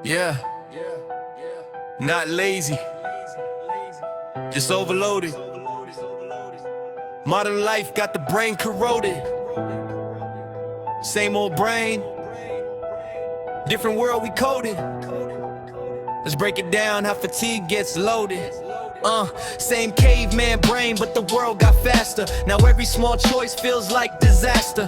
Yeah, not lazy, just overloaded. Modern life got the brain corroded. Same old brain, different world we coded. Let's break it down how fatigue gets loaded. Same caveman brain, but the world got faster. Now every small choice feels like disaster.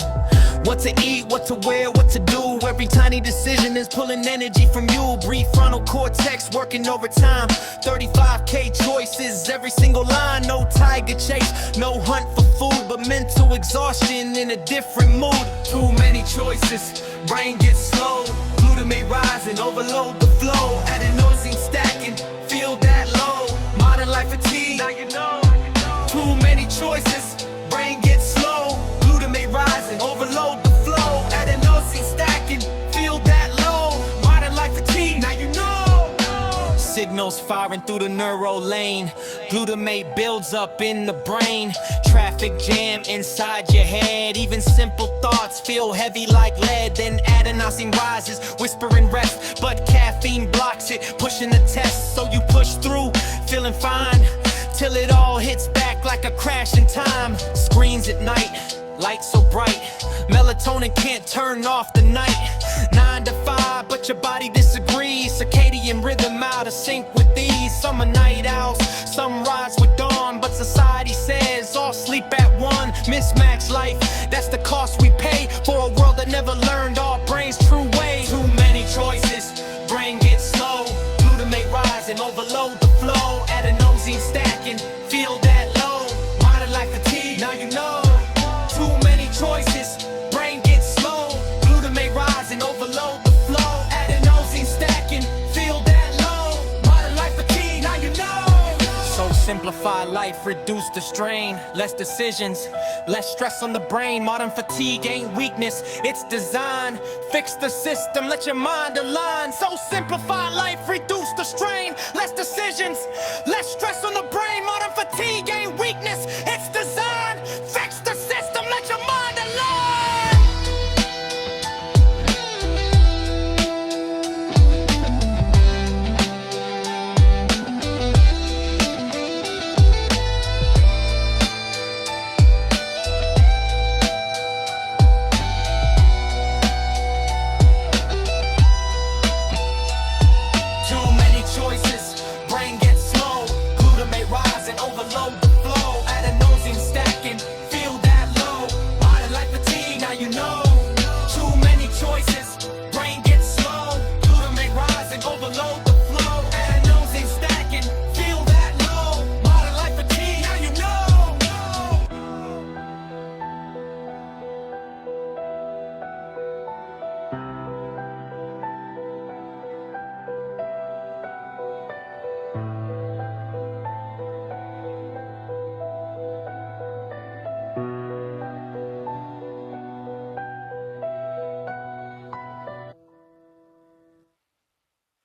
What to eat, what to wear, what to do. Every tiny decision is pulling energy from you. Prefrontal cortex working overtime. 35K choices, every single line. No tiger chase, no hunt for food, but mental exhaustion in a different mood. Too many choices, brain gets slow. Glutamate rising, overload the flow. Adenosine stacking, feel that low. Modern life fatigue, now you know. Too many choices, brain gets slow. Glutamate rising, overload the flow. Adenosine stacking, feel that low. Modern life fatigue, now you know. Signals firing through the neural lane. Glutamate builds up in the brain. Traffic jam inside your head. Even simple thoughts feel heavy like lead. Then adenosine rises, whispering rest. But caffeine blocks it, pushing the test. So you push through, feeling fine, till it all hits back like a crash in time. Screens at night, lights so bright. Melatonin can't turn off the night. 9 to 5, but your body disagrees. Circadian rhythm out of sync with these. Some are night owls, some rise with dawn. But society says all sleep at 1. Mismatched life, that's the cost we pay for a world that never learned our brain's true way. Too many choices, brain gets slow. Glutamate rising, overload the flow. Adenosine stacking, feel that low. Modern life fatigue, now you know. Too many choices, brain gets slow. Glutamate rising, overload the flow. Adenosine stacking, feel that low. Modern life fatigue, now you know. So simplify life, reduce the strain. Less decisions, less stress on the brain. Modern fatigue ain't weakness, it's design. Fix the system, let your mind align. So simplify life, reduce the strain. Less decisions, less stress on the brain.